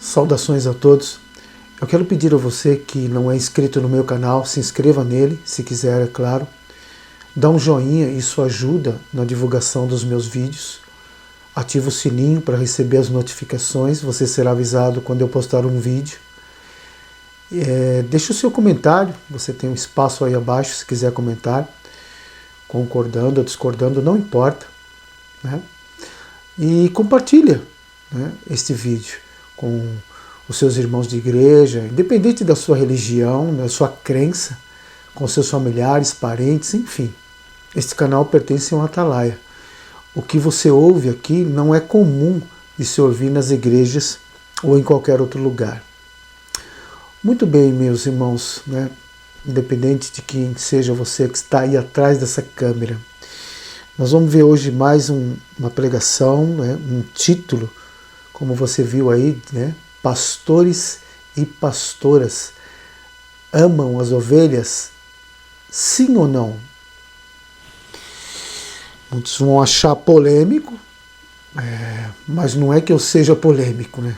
Saudações a todos. Eu quero pedir a você que não é inscrito no meu canal, se inscreva nele, se quiser, é claro. Dá um joinha, isso ajuda na divulgação dos meus vídeos. Ativa o sininho para receber as notificações, você será avisado quando eu postar um vídeo. Deixe o seu comentário, você tem um espaço aí abaixo se quiser comentar, concordando ou discordando, não importa, né? E compartilha, né, este vídeo com os seus irmãos de igreja, independente da sua religião, da sua crença, com seus familiares, parentes, enfim. Este canal pertence a um Atalaia. O que você ouve aqui não é comum de se ouvir nas igrejas ou em qualquer outro lugar. Muito bem, meus irmãos, né? Independente de quem seja você que está aí atrás dessa câmera. Nós vamos ver hoje mais uma pregação, né? Um título, como você viu aí, né? Pastores e pastoras amam as ovelhas? Sim ou não? Muitos vão achar polêmico, mas não é que eu seja polêmico, né?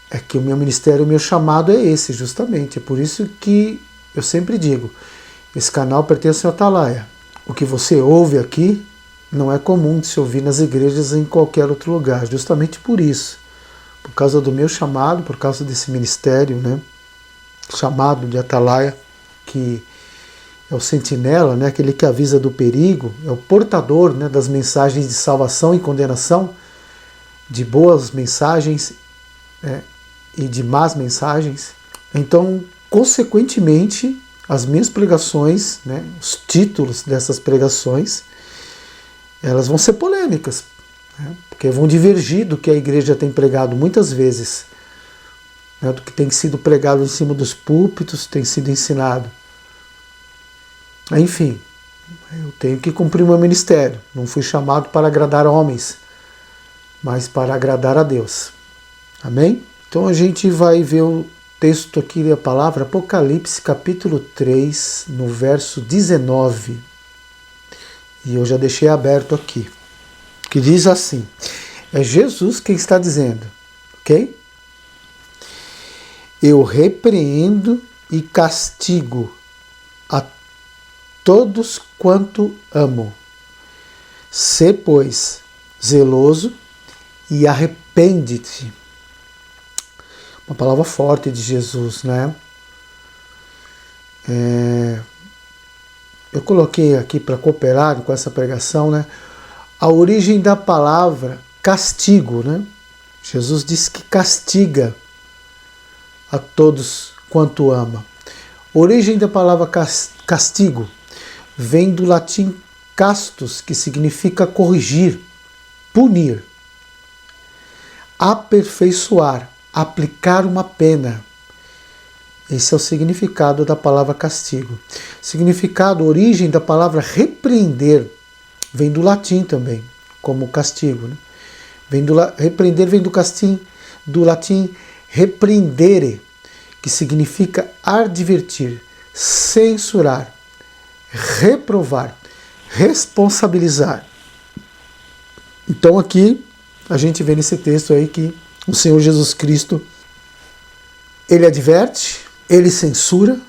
É que o meu ministério, o meu chamado é esse, justamente. É por isso que eu sempre digo, esse canal pertence ao Atalaia. O que você ouve aqui não é comum de se ouvir nas igrejas em qualquer outro lugar, justamente por isso. Por causa do meu chamado, por causa desse ministério, né? Chamado de Atalaia, que é o sentinela, né? Aquele que avisa do perigo, é o portador, né, das mensagens de salvação e condenação, de boas mensagens, né, e de más mensagens. Então, consequentemente, as minhas pregações, né, os títulos dessas pregações, elas vão ser polêmicas, né, porque vão divergir do que a igreja tem pregado muitas vezes, né, do que tem sido pregado em cima dos púlpitos, tem sido ensinado. Enfim, eu tenho que cumprir o meu ministério. Não fui chamado para agradar homens, mas para agradar a Deus. Amém? Então a gente vai ver o texto aqui da palavra, Apocalipse capítulo 3, no verso 19. E eu já deixei aberto aqui. Que diz assim, é Jesus quem está dizendo, ok? Eu repreendo e castigo a todos quanto amo. Sê, pois, zeloso e arrepende-te. Uma palavra forte de Jesus, né? Eu coloquei aqui para cooperar com essa pregação, né? A origem da palavra castigo, né? Jesus disse que castiga a todos quanto ama. A origem da palavra castigo vem do latim castus, que significa corrigir, punir, aperfeiçoar, aplicar uma pena. Esse é o significado da palavra castigo. Significado, origem da palavra repreender, vem do latim também, como castigo, né? Repreender vem do latim reprendere, que significa advertir, censurar, reprovar, responsabilizar. Então aqui a gente vê nesse texto aí que o Senhor Jesus Cristo, ele adverte, ele censura,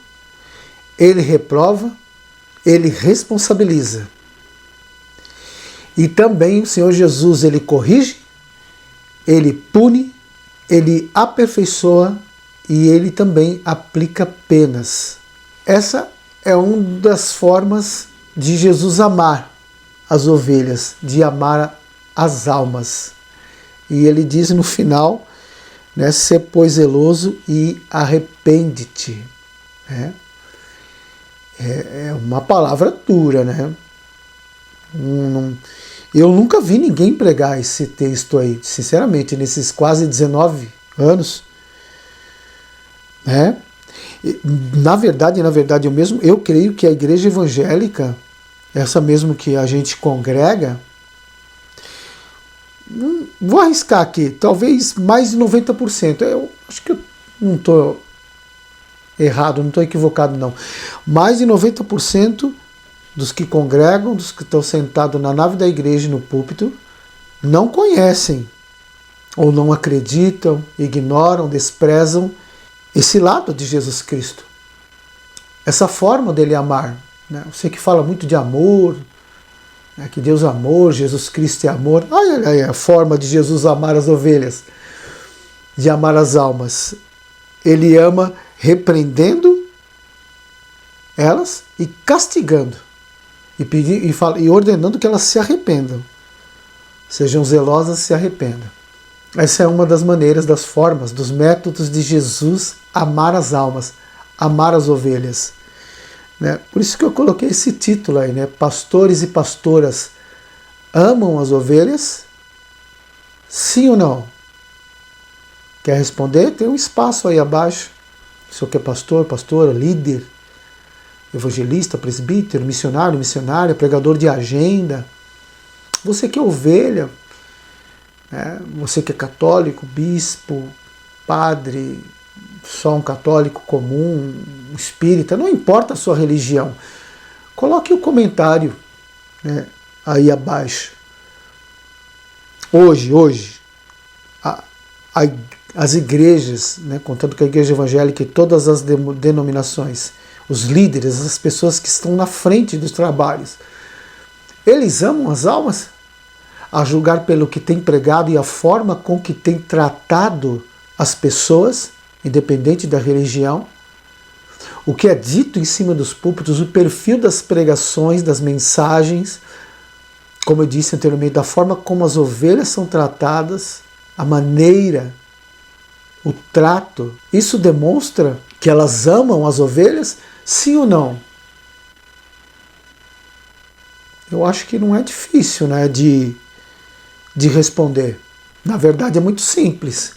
ele reprova, ele responsabiliza. E também o Senhor Jesus, ele corrige, ele pune, ele aperfeiçoa e ele também aplica penas. Essa é uma das formas de Jesus amar as ovelhas, de amar as almas. E ele diz no final, né, sê pois zeloso e arrepende-te. Né? É uma palavra dura, né? Eu nunca vi ninguém pregar esse texto aí, sinceramente, nesses quase 19 anos. Né? Na verdade, eu creio que a igreja evangélica, essa mesmo que a gente congrega, vou arriscar aqui, talvez mais de 90%. Eu acho que eu não estou errado, não estou equivocado não. Mais de 90% dos que congregam, dos que estão sentados na nave da igreja no púlpito, não conhecem ou não acreditam, ignoram, desprezam esse lado de Jesus Cristo. Essa forma dele amar. Né? Você que fala muito de amor, né? Que Deus é amor, Jesus Cristo é amor. Olha aí a forma de Jesus amar as ovelhas, de amar as almas. Ele ama repreendendo elas e castigando. E ordenando que elas se arrependam. Sejam zelosas e se arrependam. Essa é uma das maneiras, das formas, dos métodos de Jesus amar as almas, amar as ovelhas. Né? Por isso que eu coloquei esse título aí, né? Pastores e pastoras amam as ovelhas? Sim ou não? Quer responder? Tem um espaço aí abaixo. Se você é pastor, pastora, líder, evangelista, presbítero, missionário, missionária, pregador de agenda. Você que é ovelha, né? Você que é católico, bispo, padre, só um católico comum, um espírita, não importa a sua religião. Coloque o comentário, né, aí abaixo. Hoje, as igrejas, né, contando com a igreja evangélica e todas as denominações, os líderes, as pessoas que estão na frente dos trabalhos, eles amam as almas? A julgar pelo que tem pregado e a forma com que tem tratado as pessoas, independente da religião, o que é dito em cima dos púlpitos, o perfil das pregações, das mensagens, como eu disse anteriormente, da forma como as ovelhas são tratadas, a maneira, o trato, isso demonstra que elas amam as ovelhas, sim ou não? Eu acho que não é difícil, né, de responder. Na verdade é muito simples.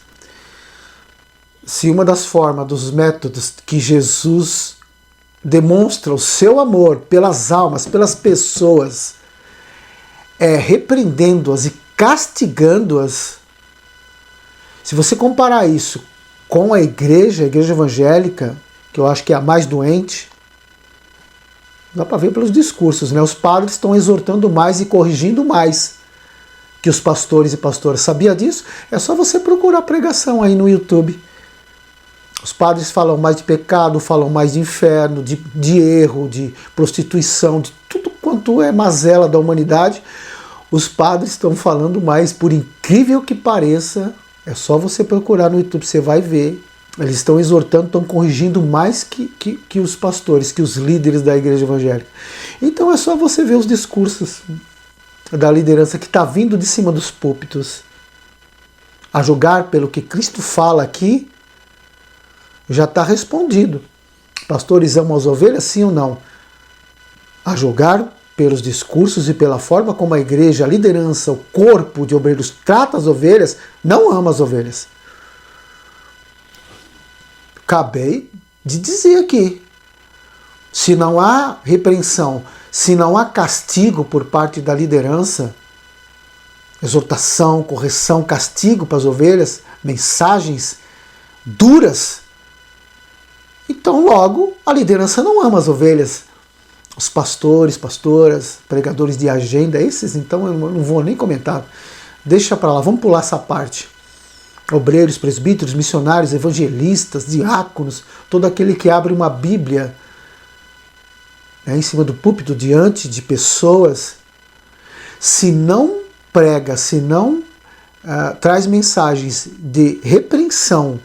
Se uma das formas, dos métodos que Jesus demonstra o seu amor pelas almas, pelas pessoas, é repreendendo-as e castigando-as, se você comparar isso com a igreja evangélica, que eu acho que é a mais doente, dá para ver pelos discursos, né? Os padres estão exortando mais e corrigindo mais que os pastores e pastoras. Sabia disso? É só você procurar pregação aí no YouTube. Os padres falam mais de pecado, falam mais de inferno, de erro, de prostituição, de tudo quanto é mazela da humanidade. Os padres estão falando mais, por incrível que pareça, é só você procurar no YouTube, você vai ver. Eles estão exortando, estão corrigindo mais que os pastores, que os líderes da igreja evangélica. Então é só você ver os discursos da liderança que está vindo de cima dos púlpitos. A julgar pelo que Cristo fala aqui, já está respondido. Pastores amam as ovelhas, sim ou não? A julgar pelos discursos e pela forma como a igreja, a liderança, o corpo de obreiros trata as ovelhas, não ama as ovelhas. Acabei de dizer aqui. Se não há repreensão, se não há castigo por parte da liderança, exortação, correção, castigo para as ovelhas, mensagens duras, então logo a liderança não ama as ovelhas. Os pastores, pastoras, pregadores de agenda, esses então eu não vou nem comentar. Deixa para lá, vamos pular essa parte. Obreiros, presbíteros, missionários, evangelistas, diáconos, todo aquele que abre uma Bíblia, né, em cima do púlpito, diante de pessoas, se não prega, se não traz mensagens de repreensão,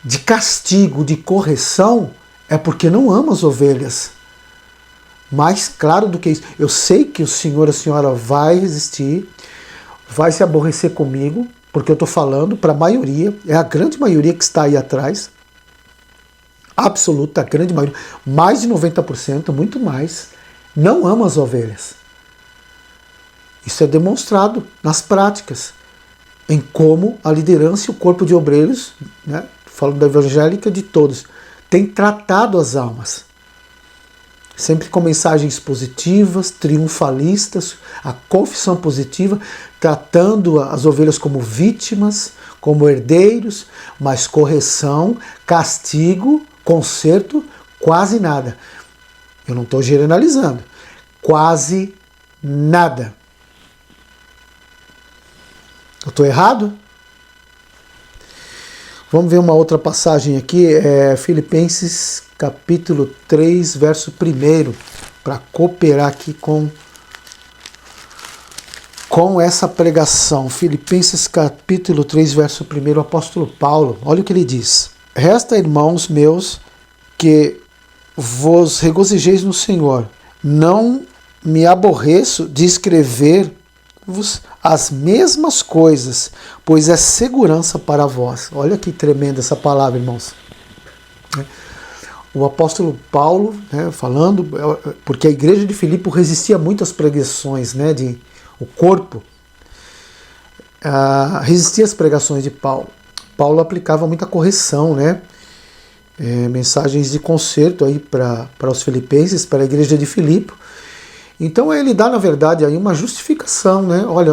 de castigo, de correção, é porque não ama as ovelhas. Mais claro do que isso, eu sei que o senhor, a senhora vai resistir, vai se aborrecer comigo, porque eu estou falando para a maioria, é a grande maioria que está aí atrás, absoluta, a grande maioria, mais de 90%, muito mais, não ama as ovelhas. Isso é demonstrado nas práticas, em como a liderança e o corpo de obreiros, né, falando da evangélica de todos, tem tratado as almas. Sempre com mensagens positivas, triunfalistas, a confissão positiva, tratando as ovelhas como vítimas, como herdeiros, mas correção, castigo, conserto, quase nada. Eu não estou generalizando. Quase nada. Eu estou errado? Vamos ver uma outra passagem aqui, Filipenses capítulo 3, verso 1, para cooperar aqui com essa pregação. Filipenses capítulo 3, verso 1, o apóstolo Paulo, olha o que ele diz. Resta, irmãos meus, que vos regozijeis no Senhor. Não me aborreço de escrever-vos as mesmas coisas, pois é segurança para vós. Olha que tremenda essa palavra, irmãos. O apóstolo Paulo, falando, porque a igreja de Filipe resistia muito às pregações, o corpo resistia às pregações de Paulo. Paulo aplicava muita correção, mensagens de conserto aí para os filipenses, para a igreja de Filipe. Então ele dá, na verdade, aí uma justificação, Olha,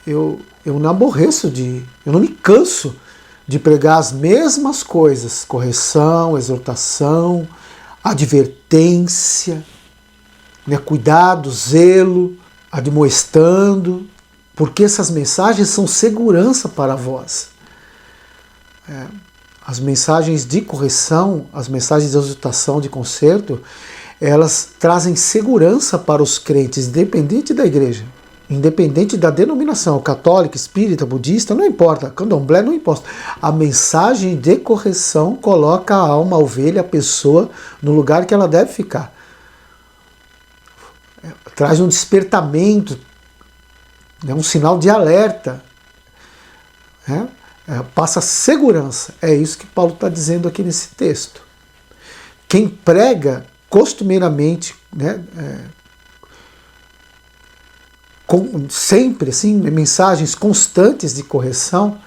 eu não aborreço eu não me canso de pregar as mesmas coisas, correção, exortação, advertência, cuidado, zelo, admoestando, porque essas mensagens são segurança para vós. As mensagens de correção, as mensagens de exortação, de conserto, elas trazem segurança para os crentes, independente da igreja, independente da denominação, católica, espírita, budista, não importa, candomblé, não importa. A mensagem de correção coloca a alma, a ovelha, a pessoa no lugar que ela deve ficar. Traz um despertamento, um sinal de alerta, passa segurança. É isso que Paulo está dizendo aqui nesse texto. Quem prega costumeiramente, sempre assim, mensagens constantes de correção,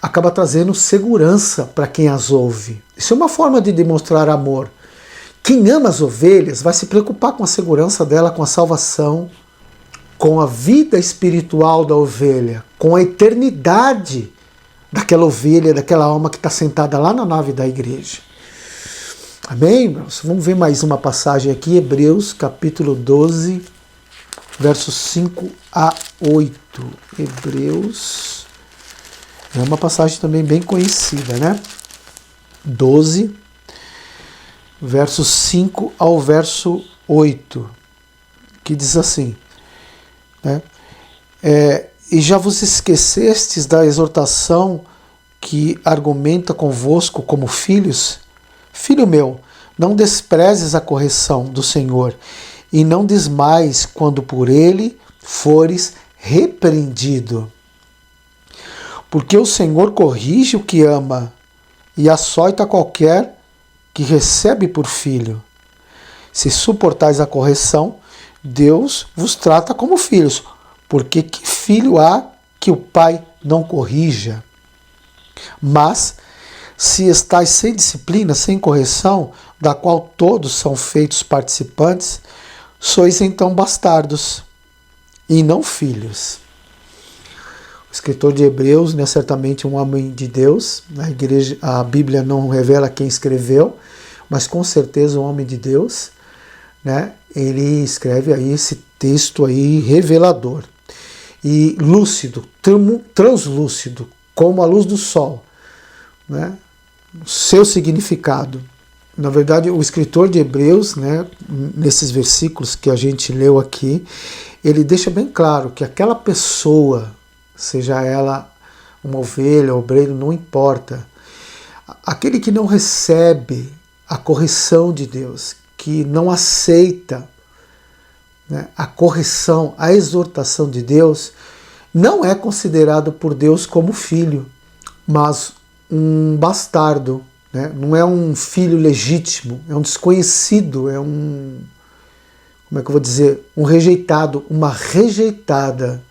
acaba trazendo segurança para quem as ouve. Isso é uma forma de demonstrar amor. Quem ama as ovelhas vai se preocupar com a segurança dela, com a salvação, com a vida espiritual da ovelha, com a eternidade daquela ovelha, daquela alma que está sentada lá na nave da igreja. Amém, irmãos? Vamos ver mais uma passagem aqui, Hebreus capítulo 12, versos 5 a 8. Hebreus é uma passagem também bem conhecida, 12, versos 5 ao verso 8, que diz assim, e já vos esquecestes da exortação que argumenta convosco como filhos? Filho meu, não desprezes a correção do Senhor, e não desmaies quando por ele fores repreendido. Porque o Senhor corrige o que ama, e açoita qualquer que recebe por filho. Se suportais a correção, Deus vos trata como filhos, porque que filho há que o pai não corrija? Mas, se estáis sem disciplina, sem correção, da qual todos são feitos participantes, sois então bastardos, e não filhos. O escritor de Hebreus, certamente um homem de Deus, a Bíblia não revela quem escreveu, mas com certeza um homem de Deus, ele escreve aí esse texto aí revelador e lúcido, translúcido, como a luz do sol, o seu significado. Na verdade, o escritor de Hebreus, nesses versículos que a gente leu aqui, ele deixa bem claro que aquela pessoa, seja ela uma ovelha, obreiro, não importa, aquele que não recebe a correção de Deus, que não aceita a correção, a exortação de Deus, não é considerado por Deus como filho, mas um bastardo, não é um filho legítimo, é um desconhecido, é um, como é que eu vou dizer, um rejeitado, uma rejeitada.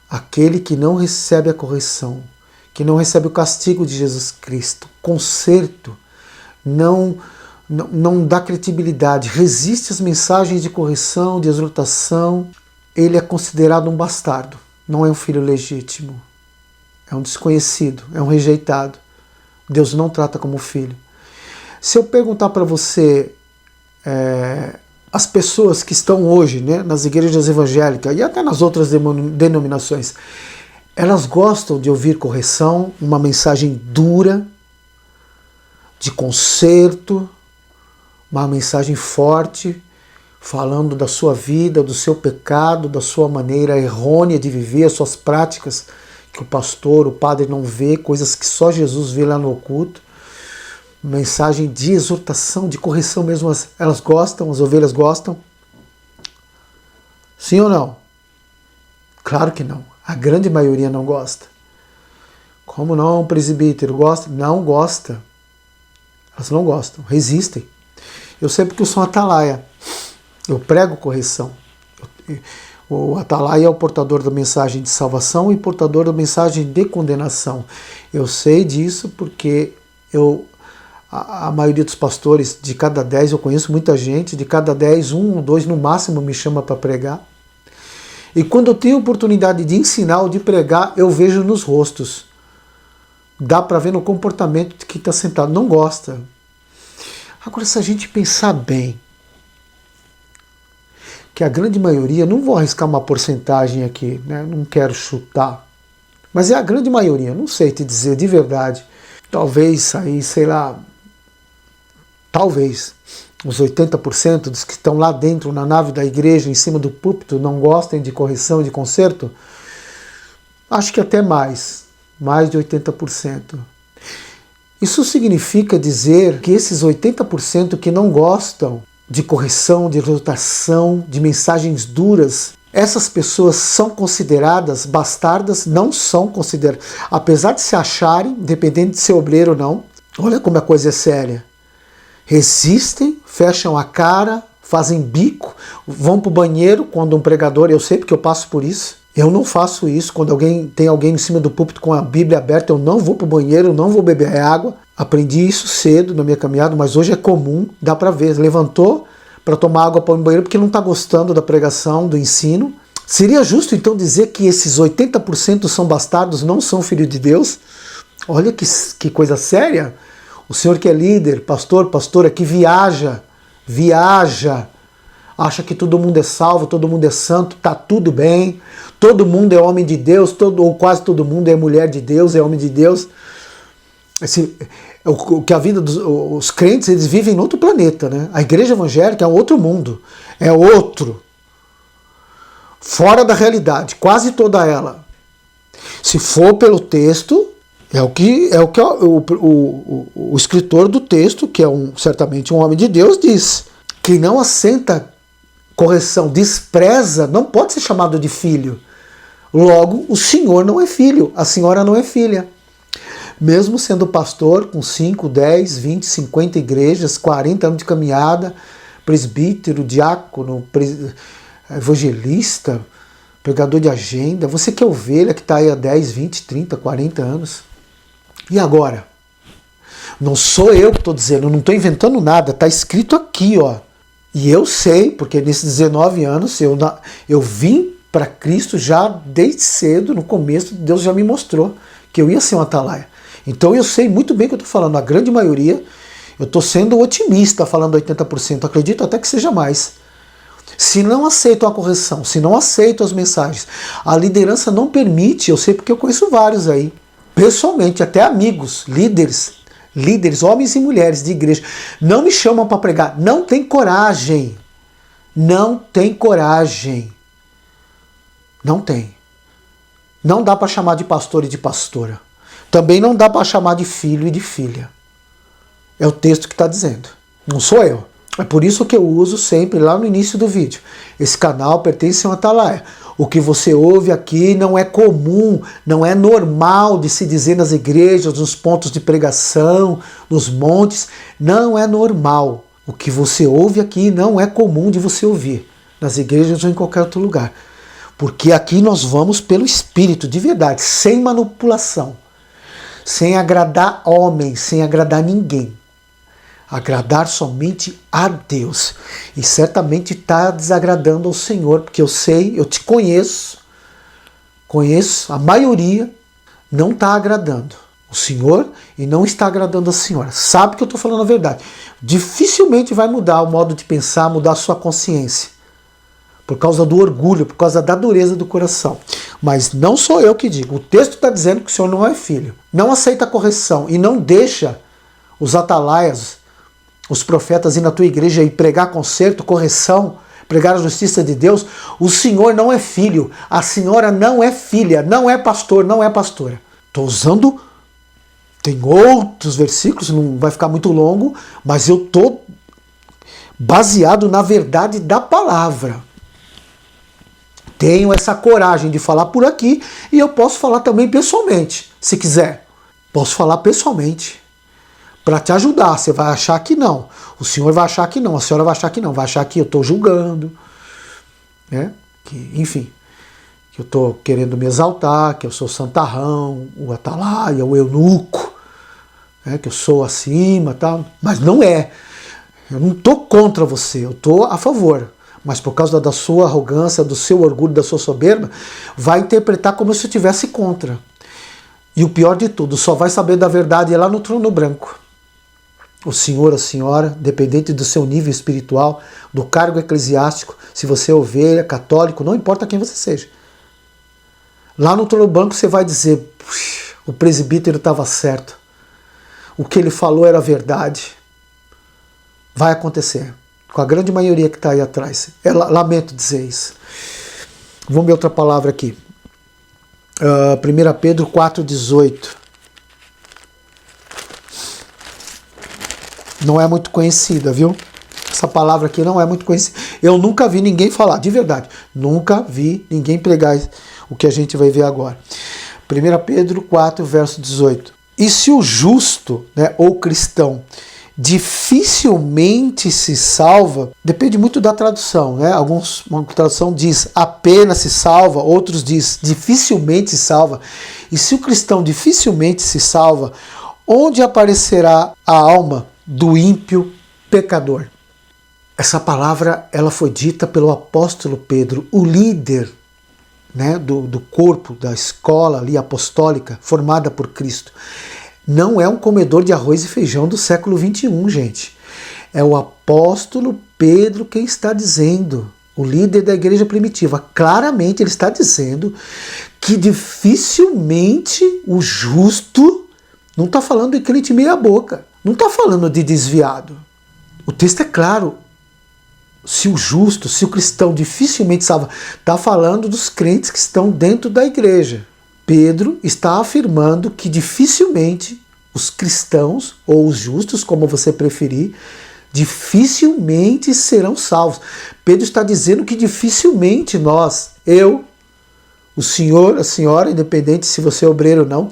Aquele que não recebe a correção, que não recebe o castigo de Jesus Cristo, conserto, não dá credibilidade, resiste às mensagens de correção, de exortação, ele é considerado um bastardo, não é um filho legítimo, é um desconhecido, é um rejeitado. Deus não trata como filho. Se eu perguntar para você, as pessoas que estão hoje nas igrejas evangélicas e até nas outras denominações, Elas gostam de ouvir correção, uma mensagem dura, de conserto, uma mensagem forte, falando da sua vida, do seu pecado, da sua maneira errônea de viver, as suas práticas que o pastor, o padre não vê, coisas que só Jesus vê lá no oculto. Mensagem de exortação, de correção mesmo, elas gostam, as ovelhas gostam. Sim ou não? Claro que não. A grande maioria não gosta. Como não, presbítero? Gosta? Não gosta. Elas não gostam, resistem. Eu sei porque eu sou atalaia. Eu prego correção. O atalaia é o portador da mensagem de salvação e portador da mensagem de condenação. Eu sei disso porque a maioria dos pastores, de cada 10, eu conheço muita gente, de cada 10, 1 ou 2 no máximo me chama para pregar. E quando eu tenho oportunidade de ensinar ou de pregar, eu vejo nos rostos. Dá para ver no comportamento de quem está sentado. Não gosta. Agora, se a gente pensar bem, que a grande maioria, não vou arriscar uma porcentagem aqui, né? Não quero chutar, mas é a grande maioria, não sei te dizer de verdade. Talvez aí, sei lá, talvez os 80% dos que estão lá dentro na nave da igreja, em cima do púlpito, não gostem de correção, de conserto. Acho que até mais de 80%. Isso significa dizer que esses 80% que não gostam de correção, de exortação, de mensagens duras, essas pessoas são consideradas bastardas? Não são consideradas. Apesar de se acharem, independente de ser obreiro ou não, olha como a coisa é séria. Resistem, fecham a cara, fazem bico, vão para o banheiro quando um pregador, eu sei porque eu passo por isso. Eu não faço isso. Quando tem alguém em cima do púlpito com a Bíblia aberta, eu não vou para o banheiro, eu não vou beber água. Aprendi isso cedo na minha caminhada, mas hoje é comum, dá para ver. Levantou para tomar água para o banheiro porque não está gostando da pregação, do ensino. Seria justo então dizer que esses 80% são bastardos, não são filhos de Deus? Olha que coisa séria. O senhor que é líder, pastora, que viaja, acha que todo mundo é salvo, todo mundo é santo, tá tudo bem, todo mundo é homem de Deus, ou quase todo mundo é mulher de Deus, é homem de Deus. Que a vida dos crentes, eles vivem em outro planeta, né? A igreja evangélica é outro mundo, é outro, fora da realidade, quase toda ela. Se for pelo texto, é o que o escritor do texto, que é certamente um homem de Deus, diz. Quem não assenta correção, despreza, não pode ser chamado de filho. Logo, o senhor não é filho, a senhora não é filha. Mesmo sendo pastor com 5, 10, 20, 50 igrejas, 40 anos de caminhada, presbítero, diácono, evangelista, pregador de agenda, você que é ovelha que está aí há 10, 20, 30, 40 anos. E agora? Não sou eu que estou dizendo, não estou inventando nada, está escrito aqui, ó. E eu sei, porque nesses 19 anos eu vim para Cristo já desde cedo, no começo, Deus já me mostrou que eu ia ser um atalaia. Então eu sei muito bem o que eu estou falando, a grande maioria, eu estou sendo otimista falando 80%, acredito até que seja mais. Se não aceitam a correção, se não aceitam as mensagens, a liderança não permite, eu sei porque eu conheço vários aí, pessoalmente, até amigos, líderes, homens e mulheres de igreja, não me chamam para pregar, não tem coragem, não tem. Não dá para chamar de pastor e de pastora. Também não dá para chamar de filho e de filha. É o texto que está dizendo, não sou eu. É por isso que eu uso sempre lá no início do vídeo. Esse canal pertence a um atalaia. O que você ouve aqui não é comum, não é normal de se dizer nas igrejas, nos pontos de pregação, nos montes. Não é normal. O que você ouve aqui não é comum de você ouvir nas igrejas ou em qualquer outro lugar. Porque aqui nós vamos pelo Espírito, de verdade, sem manipulação, sem agradar homens, sem agradar ninguém. Agradar somente a Deus. E certamente está desagradando ao Senhor, porque eu sei, eu te conheço, a maioria não está agradando o Senhor e não está agradando a senhora. Sabe que eu estou falando a verdade. Dificilmente vai mudar o modo de pensar, mudar a sua consciência. por causa do orgulho, por causa da dureza do coração. Mas não sou eu que digo, o texto está dizendo que o senhor não é filho. Não aceita a correção e não deixa os atalaias, os profetas ir na tua igreja e pregar conserto, correção, pregar a justiça de Deus. O senhor não é filho, a senhora não é filha, não é pastor, não é pastora. Estou usando, tem outros versículos, não vai ficar muito longo, mas eu estou baseado na verdade da palavra. Tenho essa coragem de falar por aqui e eu posso falar também pessoalmente, se quiser. Posso falar pessoalmente para te ajudar. Você vai achar que não, o senhor vai achar que não, a senhora vai achar que não, vai achar que eu estou julgando, né? Que, enfim, que eu estou querendo me exaltar, que eu sou santarrão, o atalaia, o eunuco, né? Que eu sou acima, tal. Mas não é. Eu não estou contra você, eu estou a favor. Mas por causa da sua arrogância, do seu orgulho, da sua soberba, vai interpretar como se eu estivesse contra. E o pior de tudo, só vai saber da verdade lá no trono branco. O senhor, a senhora, dependente do seu nível espiritual, do cargo eclesiástico, se você é ovelha, católico, não importa quem você seja. Lá no trono branco você vai dizer, o presbítero estava certo. O que ele falou era verdade. Vai acontecer. Com a grande maioria que está aí atrás. Lamento dizer isso. Vamos ver outra palavra aqui. 1 Pedro 4,18. Não é muito conhecida, viu? Essa palavra aqui não é muito conhecida. Eu nunca vi ninguém falar, de verdade. Nunca vi ninguém pregar o que a gente vai ver agora. 1 Pedro 4, verso 18. E se o justo, né, ou cristão, dificilmente se salva, depende muito da tradução, né? Uma tradução diz apenas se salva, outros diz dificilmente se salva. E se o cristão dificilmente se salva, onde aparecerá a alma do ímpio pecador? Essa palavra ela foi dita pelo apóstolo Pedro, o líder, né, do corpo, da escola ali apostólica formada por Cristo. Não é um comedor de arroz e feijão do século 21, gente. É o apóstolo Pedro quem está dizendo, o líder da igreja primitiva. Claramente ele está dizendo que dificilmente o justo, não está falando de crente meia boca, não está falando de desviado. O texto é claro. Se o justo, se o cristão dificilmente salva, está falando dos crentes que estão dentro da igreja. Pedro está afirmando que dificilmente os cristãos, ou os justos, como você preferir, dificilmente serão salvos. Pedro está dizendo que dificilmente nós, eu, o senhor, a senhora, independente se você é obreiro ou não,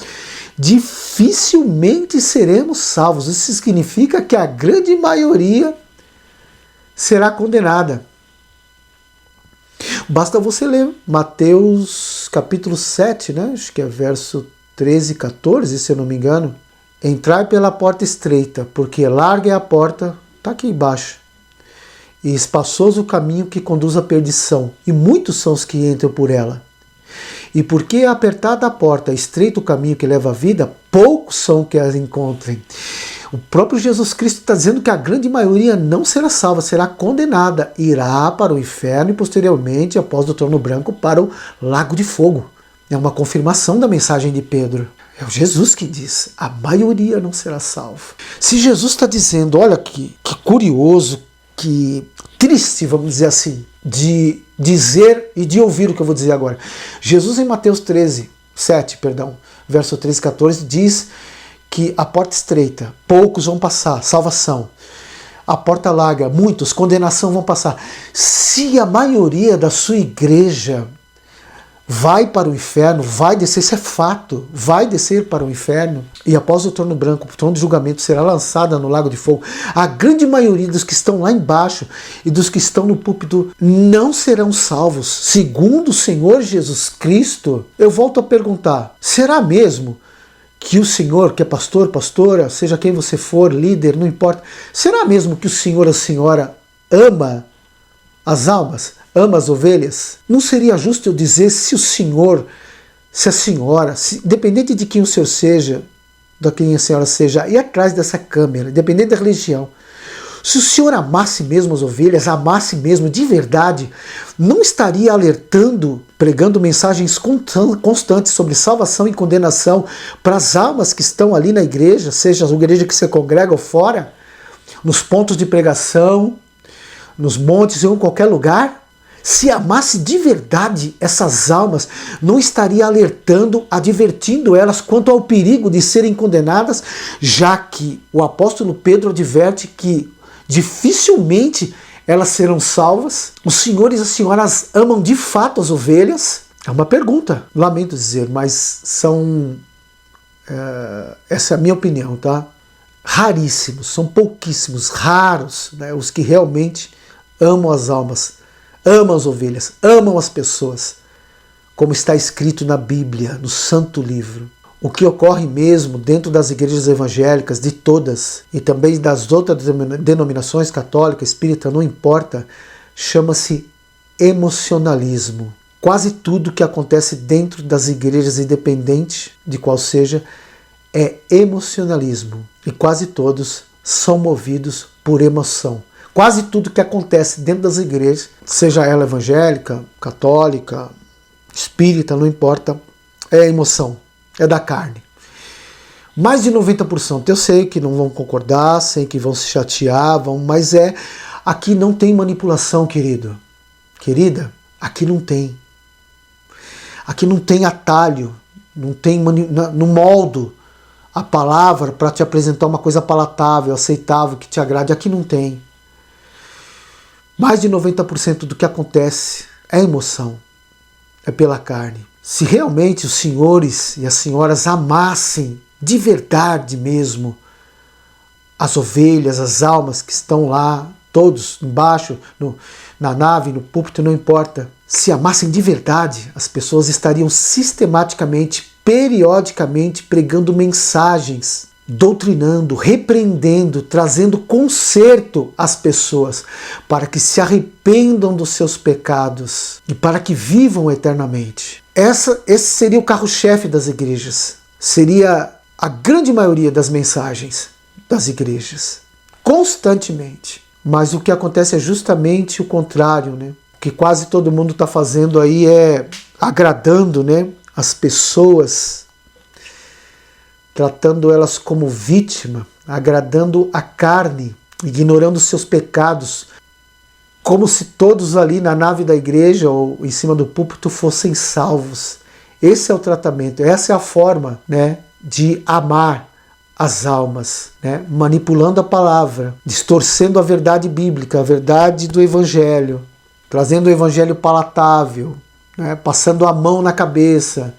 dificilmente seremos salvos. Isso significa que a grande maioria será condenada. Basta você ler Mateus capítulo 7, né? Acho que é verso 13 e 14, se eu não me engano. Entrai pela porta estreita, porque larga é a porta, está aqui embaixo, e espaçoso o caminho que conduz à perdição, e muitos são os que entram por ela. E porque é apertada a porta, estreito o caminho que leva à vida, poucos são que as encontrem. O próprio Jesus Cristo está dizendo que a grande maioria não será salva, será condenada, irá para o inferno e posteriormente, após o trono branco, para o lago de fogo. É uma confirmação da mensagem de Pedro. É o Jesus que diz, a maioria não será salva. Se Jesus está dizendo, olha que curioso, que triste, vamos dizer assim, de dizer e de ouvir o que eu vou dizer agora. Jesus em Mateus 7, verso 13 e 14, diz que a porta estreita, poucos vão passar, salvação. A porta larga, muitos, condenação vão passar. Se a maioria da sua igreja vai para o inferno, vai descer, isso é fato, vai descer para o inferno, e após o trono branco, o trono de julgamento será lançada no lago de fogo, a grande maioria dos que estão lá embaixo e dos que estão no púlpito não serão salvos, segundo o Senhor Jesus Cristo. Eu volto a perguntar, será mesmo que o senhor, que é pastor, pastora, seja quem você for, líder, não importa, será mesmo que o senhor, a senhora ama as almas, ama as ovelhas? Não seria justo eu dizer se o senhor, se a senhora, independente de quem o senhor seja, de quem a senhora seja, e atrás dessa câmera, independente da religião, Se o Senhor amasse mesmo as ovelhas, amasse mesmo de verdade, não estaria alertando, pregando mensagens constantes sobre salvação e condenação para as almas que estão ali na igreja, seja a igreja que você congrega ou fora, nos pontos de pregação, nos montes ou em qualquer lugar? Se amasse de verdade essas almas, não estaria alertando, advertindo elas quanto ao perigo de serem condenadas, já que o apóstolo Pedro adverte que dificilmente elas serão salvas? Os senhores e as senhoras amam de fato as ovelhas? É uma pergunta, lamento dizer, mas essa é a minha opinião, tá? Raríssimos, são pouquíssimos, raros, né, os que realmente amam as almas, amam as ovelhas, amam as pessoas, como está escrito na Bíblia, no Santo Livro. O que ocorre mesmo dentro das igrejas evangélicas, de todas, e também das outras denominações, católica, espírita, não importa, chama-se emocionalismo. Quase tudo que acontece dentro das igrejas, independente de qual seja, é emocionalismo. E quase todos são movidos por emoção. Quase tudo que acontece dentro das igrejas, seja ela evangélica, católica, espírita, não importa, é emoção, é da carne. Mais de 90%, eu sei que não vão concordar, sei que vão se chatear, mas aqui não tem manipulação, querido. Querida, aqui não tem. Aqui não tem atalho, não moldo a palavra para te apresentar uma coisa palatável, aceitável, que te agrade. Aqui não tem. Mais de 90% do que acontece é emoção, é pela carne. Se realmente os senhores e as senhoras amassem de verdade mesmo as ovelhas, as almas que estão lá, todos embaixo, na nave, no púlpito, não importa. Se amassem de verdade, as pessoas estariam sistematicamente, periodicamente pregando mensagens, doutrinando, repreendendo, trazendo conserto às pessoas para que se arrependam dos seus pecados e para que vivam eternamente. Esse seria o carro-chefe das igrejas. Seria a grande maioria das mensagens das igrejas, constantemente. Mas o que acontece é justamente o contrário, né? O que quase todo mundo está fazendo aí é agradando, né, as pessoas, tratando elas como vítima, agradando a carne, ignorando seus pecados, como se todos ali na nave da igreja ou em cima do púlpito fossem salvos. Esse é o tratamento, essa é a forma, né, de amar as almas, né, manipulando a palavra, distorcendo a verdade bíblica, a verdade do evangelho, trazendo o evangelho palatável, né, passando a mão na cabeça.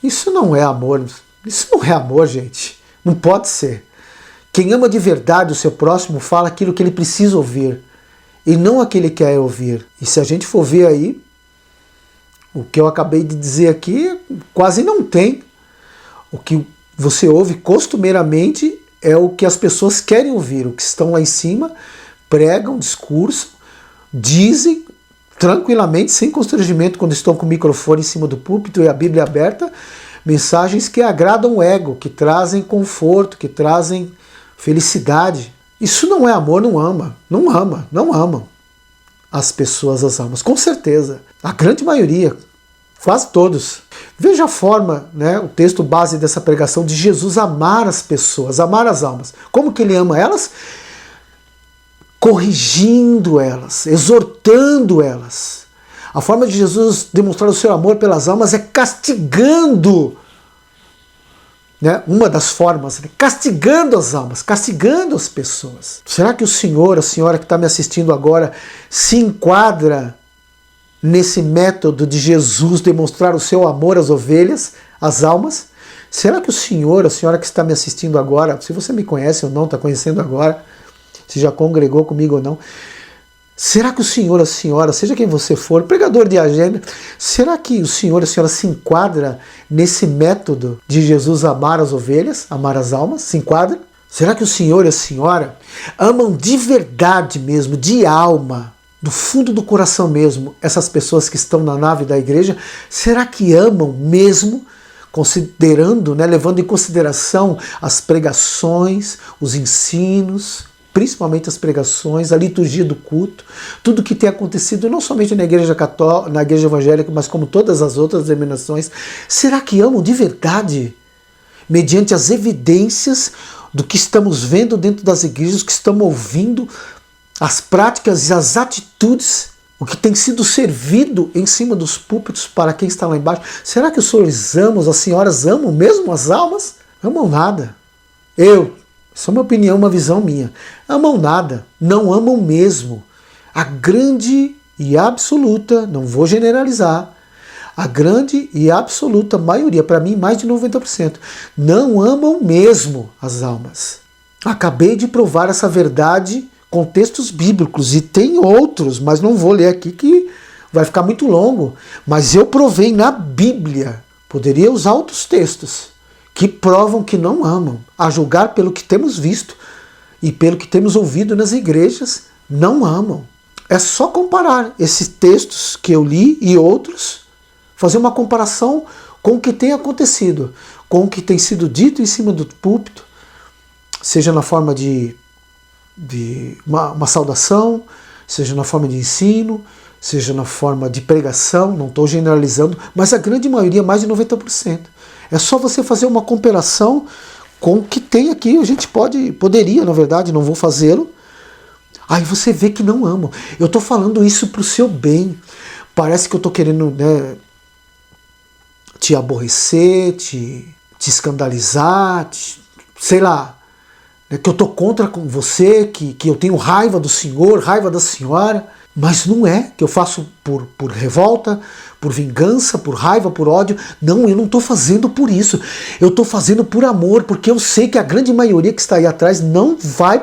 Isso não é amor. Isso não é amor, gente. Não pode ser. Quem ama de verdade o seu próximo fala aquilo que ele precisa ouvir e não aquele que quer ouvir. E se a gente for ver aí, o que eu acabei de dizer aqui quase não tem. O que você ouve costumeiramente é o que as pessoas querem ouvir. O que estão lá em cima pregam, discursam, dizem tranquilamente, sem constrangimento, quando estão com o microfone em cima do púlpito e a Bíblia aberta, mensagens que agradam o ego, que trazem conforto, que trazem felicidade. Isso não é amor, não amam as pessoas, as almas, com certeza. A grande maioria, quase todos. Veja a forma, né, o texto base dessa pregação de Jesus amar as pessoas, amar as almas. Como que ele ama elas? Corrigindo elas, exortando elas. A forma de Jesus demonstrar o seu amor pelas almas é castigando, né? Uma das formas, né? Castigando as almas, castigando as pessoas. Será que o senhor, a senhora que está me assistindo agora, se enquadra nesse método de Jesus demonstrar o seu amor às ovelhas, às almas? Será que o senhor, a senhora que está me assistindo agora, se você me conhece ou não, está conhecendo agora, se já congregou comigo ou não, será que o senhor, a senhora, seja quem você for, pregador de agenda, será que o senhor, a senhora se enquadra nesse método de Jesus amar as ovelhas, amar as almas? Se enquadra? Será que o senhor e a senhora amam de verdade mesmo, de alma, do fundo do coração mesmo, essas pessoas que estão na nave da igreja? Será que amam mesmo, considerando, né, levando em consideração as pregações, os ensinos, principalmente as pregações, a liturgia do culto, tudo que tem acontecido não somente na igreja católica, na igreja evangélica, mas como todas as outras denominações, será que amam de verdade? Mediante as evidências do que estamos vendo dentro das igrejas, que estamos ouvindo, as práticas e as atitudes, o que tem sido servido em cima dos púlpitos para quem está lá embaixo. Será que os senhores amam, as senhoras amam mesmo as almas? Amam nada. Isso é uma opinião, uma visão minha. Amam nada, não amam mesmo. A grande e absoluta, não vou generalizar, a grande e absoluta maioria, para mim mais de 90%, não amam mesmo as almas. Acabei de provar essa verdade com textos bíblicos, e tem outros, mas não vou ler aqui que vai ficar muito longo. Mas eu provei na Bíblia, poderia usar outros textos, que provam que não amam, a julgar pelo que temos visto e pelo que temos ouvido nas igrejas, não amam. É só comparar esses textos que eu li e outros, fazer uma comparação com o que tem acontecido, com o que tem sido dito em cima do púlpito, seja na forma de uma saudação, seja na forma de ensino, seja na forma de pregação, não estou generalizando, mas a grande maioria, mais de 90%. É só você fazer uma comparação com o que tem aqui, a gente poderia, na verdade, não vou fazê-lo, aí você vê que não amam. Eu estou falando isso para o seu bem, parece que eu estou querendo, né, te aborrecer, te escandalizar, sei lá, que eu estou contra com você, que eu tenho raiva do senhor, raiva da senhora, mas não é que eu faço por revolta, por vingança, por raiva, por ódio. Não, eu não estou fazendo por isso. Eu estou fazendo por amor, porque eu sei que a grande maioria que está aí atrás não vai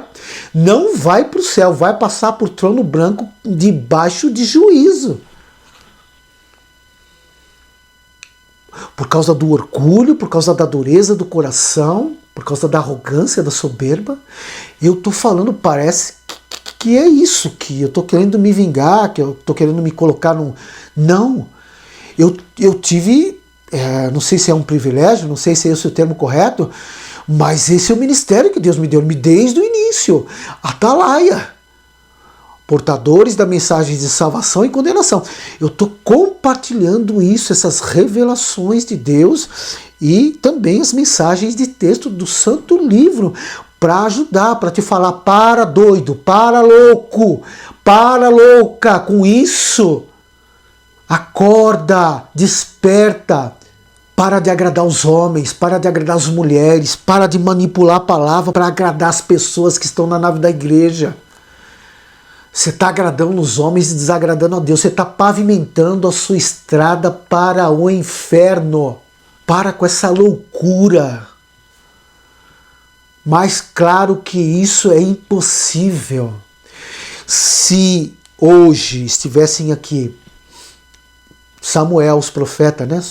para o céu, vai passar por trono branco debaixo de juízo. Por causa do orgulho, por causa da dureza do coração, por causa da arrogância, da soberba. Eu estou falando, parece que é isso, que eu estou querendo me vingar, que eu estou querendo me colocar num... Não, eu tive, não sei se é um privilégio, não sei se é esse o termo correto, mas esse é o ministério que Deus me deu desde o início, atalaia, portadores da mensagem de salvação e condenação. Eu estou compartilhando isso, essas revelações de Deus e também as mensagens de texto do Santo Livro, para ajudar, para te falar, para doido, para louco, para louca com isso. Acorda, desperta, para de agradar os homens, para de agradar as mulheres, para de manipular a palavra para agradar as pessoas que estão na nave da igreja. Você está agradando os homens e desagradando a Deus. Você está pavimentando a sua estrada para o inferno. Para com essa loucura. Mas claro que isso é impossível. Se hoje estivessem aqui Samuel, os profetas, né?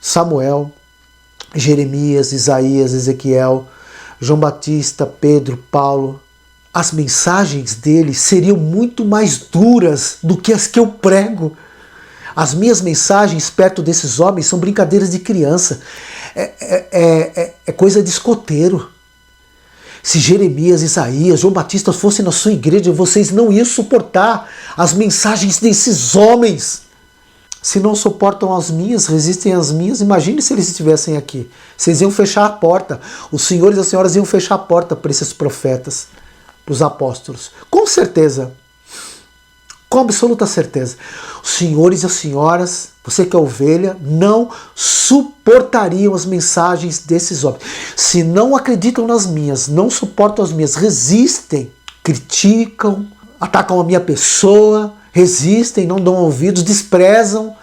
Samuel, Jeremias, Isaías, Ezequiel, João Batista, Pedro, Paulo, as mensagens deles seriam muito mais duras do que as que eu prego. As minhas mensagens perto desses homens são brincadeiras de criança. É coisa de escoteiro. Se Jeremias, Isaías, João Batista fossem na sua igreja, vocês não iam suportar as mensagens desses homens. Se não suportam as minhas, resistem às minhas, imagine se eles estivessem aqui. Vocês iam fechar a porta. Os senhores e as senhoras iam fechar a porta para esses profetas, para os apóstolos. Com certeza. Com absoluta certeza. Os senhores e as senhoras, você que é ovelha, não suportariam as mensagens desses homens. Se não acreditam nas minhas, não suportam as minhas, resistem, criticam, atacam a minha pessoa, resistem, não dão ouvidos, desprezam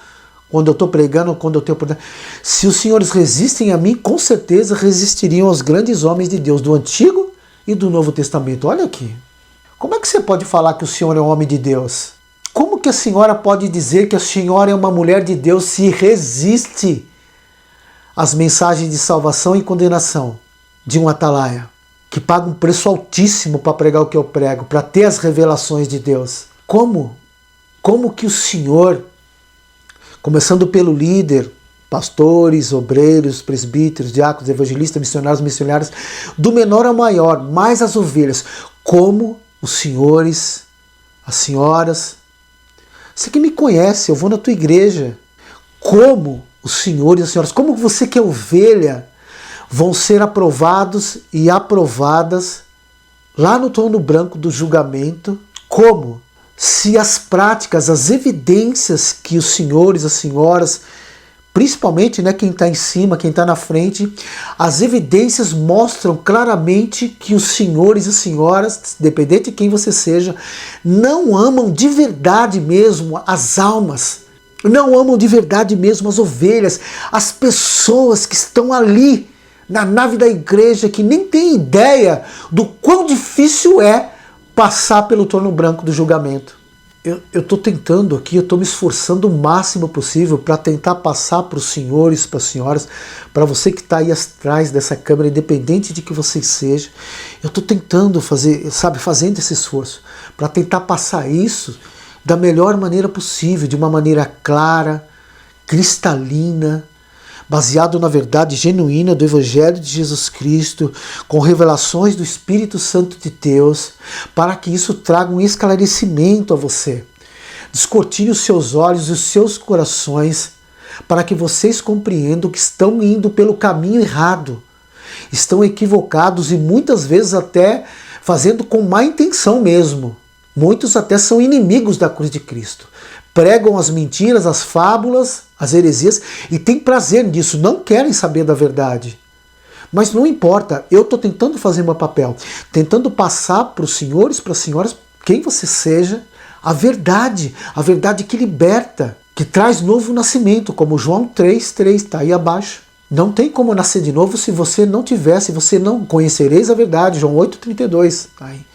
quando eu estou pregando, quando eu tenho oportunidade. Se os senhores resistem a mim, com certeza resistiriam aos grandes homens de Deus do Antigo e do Novo Testamento. Olha aqui. Como é que você pode falar que o senhor é um homem de Deus? Como que a senhora pode dizer que a senhora é uma mulher de Deus se resiste às mensagens de salvação e condenação de um atalaia, que paga um preço altíssimo para pregar o que eu prego, para ter as revelações de Deus? Como? Como que o senhor, começando pelo líder, pastores, obreiros, presbíteros, diáconos, evangelistas, missionários, missionárias, do menor ao maior, mais as ovelhas, como os senhores, as senhoras, você que me conhece, eu vou na tua igreja, como os senhores e as senhoras, como você que é ovelha, vão ser aprovados e aprovadas lá no trono branco do julgamento, como se as práticas, as evidências que os senhores, as senhoras, principalmente, né, quem está em cima, quem está na frente, as evidências mostram claramente que os senhores e senhoras, independente de quem você seja, não amam de verdade mesmo as almas, não amam de verdade mesmo as ovelhas, as pessoas que estão ali na nave da igreja, que nem tem ideia do quão difícil é passar pelo trono branco do julgamento. Eu estou tentando aqui, eu estou me esforçando o máximo possível para tentar passar para os senhores, para as senhoras, para você que está aí atrás dessa câmera, independente de que você seja, eu estou tentando fazer, fazendo esse esforço, para tentar passar isso da melhor maneira possível, de uma maneira clara, cristalina, baseado na verdade genuína do Evangelho de Jesus Cristo, com revelações do Espírito Santo de Deus, para que isso traga um esclarecimento a você. Descortine os seus olhos e os seus corações, para que vocês compreendam que estão indo pelo caminho errado, estão equivocados e muitas vezes até fazendo com má intenção mesmo. Muitos até são inimigos da cruz de Cristo. Pregam as mentiras, as fábulas, as heresias e têm prazer nisso, não querem saber da verdade. Mas não importa, eu estou tentando fazer meu papel, tentando passar para os senhores, para as senhoras, quem você seja, a verdade que liberta, que traz novo nascimento, como João 3,3 está aí abaixo. Não tem como nascer de novo se você não tiver, se você não conhecereis a verdade, João 8,32 está aí.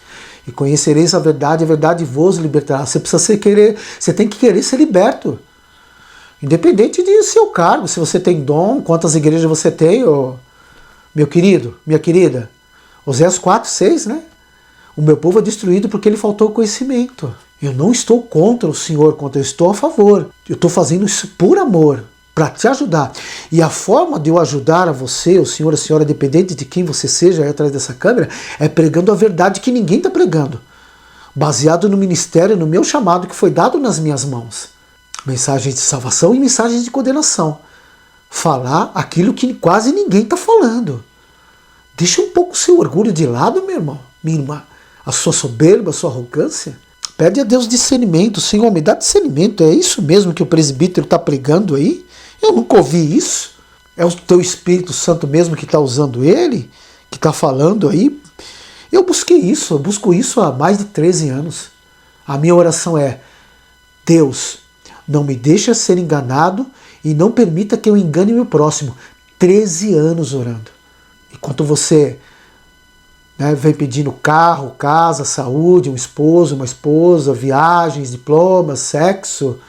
E conhecereis a verdade vos libertará. Você precisa querer, você tem que querer ser liberto. Independente de seu cargo, se você tem dom, quantas igrejas você tem, meu querido, minha querida. Oséias 4,6, né? O meu povo é destruído porque ele faltou conhecimento. Eu não estou contra o Senhor, eu estou a favor. Eu estou fazendo isso por amor, para te ajudar. E a forma de eu ajudar a você, o senhor, a senhora, dependente de quem você seja aí atrás dessa câmera, é pregando a verdade que ninguém está pregando. Baseado no ministério, no meu chamado que foi dado nas minhas mãos. Mensagens de salvação e mensagens de condenação. Falar aquilo que quase ninguém está falando. Deixa um pouco o seu orgulho de lado, meu irmão, minha irmã. A sua soberba, a sua arrogância. Pede a Deus discernimento. Senhor, me dá discernimento. É isso mesmo que o presbítero está pregando aí? Eu nunca ouvi isso. É o teu Espírito Santo mesmo que está usando ele? Que está falando aí? Eu busquei isso. Eu busco isso há mais de 13 anos. A minha oração é: Deus, não me deixa ser enganado e não permita que eu engane meu próximo. 13 anos orando. Enquanto você vem pedindo carro, casa, saúde, um esposo, uma esposa, viagens, diplomas, sexo,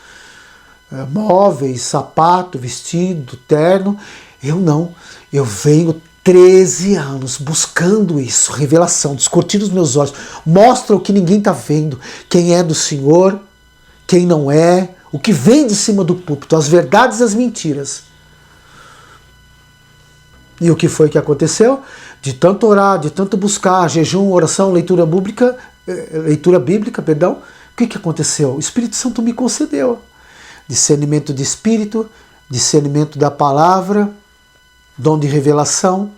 móveis, sapato, vestido, terno. Eu não. Eu venho 13 anos buscando isso, revelação, descortina os meus olhos. Mostra o que ninguém está vendo. Quem é do Senhor, quem não é, o que vem de cima do púlpito, as verdades e as mentiras. E o que foi que aconteceu? De tanto orar, de tanto buscar, jejum, oração, leitura bíblica, o que aconteceu? O Espírito Santo me concedeu discernimento de espírito, discernimento da palavra, dom de revelação.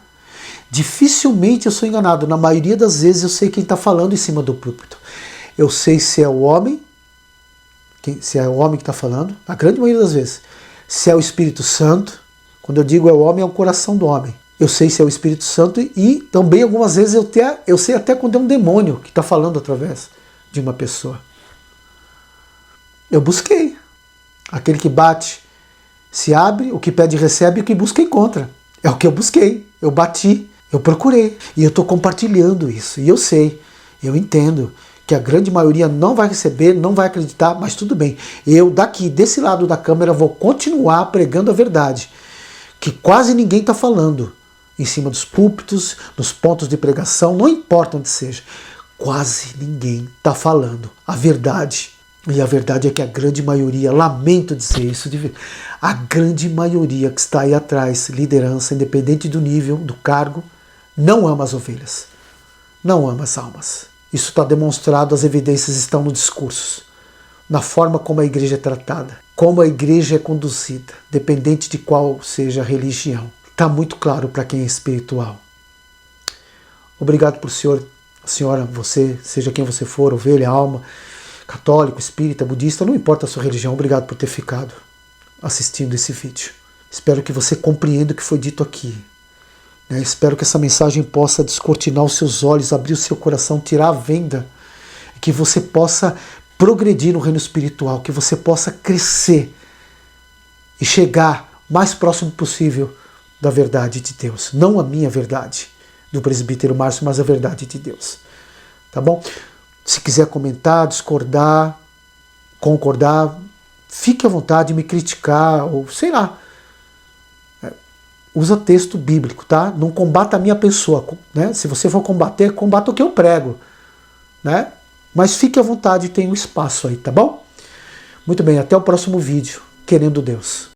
Dificilmente eu sou enganado. Na maioria das vezes eu sei quem está falando em cima do púlpito. Eu sei se é o homem, se é o homem que está falando, a grande maioria das vezes. Se é o Espírito Santo, quando eu digo é o homem, é o coração do homem. Eu sei se é o Espírito Santo e também algumas vezes eu sei até quando é um demônio que está falando através de uma pessoa. Eu busquei. Aquele que bate se abre, o que pede recebe, o que busca encontra. É o que eu busquei, eu bati, eu procurei. E eu estou compartilhando isso. E eu sei, eu entendo que a grande maioria não vai receber, não vai acreditar, mas tudo bem. Eu daqui, desse lado da câmera, vou continuar pregando a verdade, que quase ninguém está falando. Em cima dos púlpitos, nos pontos de pregação, não importa onde seja. Quase ninguém está falando a verdade. E a verdade é que a grande maioria, lamento dizer isso, a grande maioria que está aí atrás, liderança, independente do nível, do cargo, não ama as ovelhas. Não ama as almas. Isso está demonstrado, as evidências estão no discurso, na forma como a igreja é tratada, como a igreja é conduzida, dependente de qual seja a religião. Está muito claro para quem é espiritual. Obrigado por senhor, senhora, você, seja quem você for, ovelha, alma, católico, espírita, budista, não importa a sua religião, obrigado por ter ficado assistindo esse vídeo. Espero que você compreenda o que foi dito aqui. Espero que essa mensagem possa descortinar os seus olhos, abrir o seu coração, tirar a venda, que você possa progredir no reino espiritual, que você possa crescer e chegar o mais próximo possível da verdade de Deus. Não a minha verdade, do presbítero Márcio, mas a verdade de Deus. Tá bom? Se quiser comentar, discordar, concordar, fique à vontade de me criticar, ou sei lá. Usa texto bíblico, tá? Não combata a minha pessoa, né? Se você for combater, combata o que eu prego, né? Mas fique à vontade, tem um espaço aí, tá bom? Muito bem, até o próximo vídeo, querendo Deus.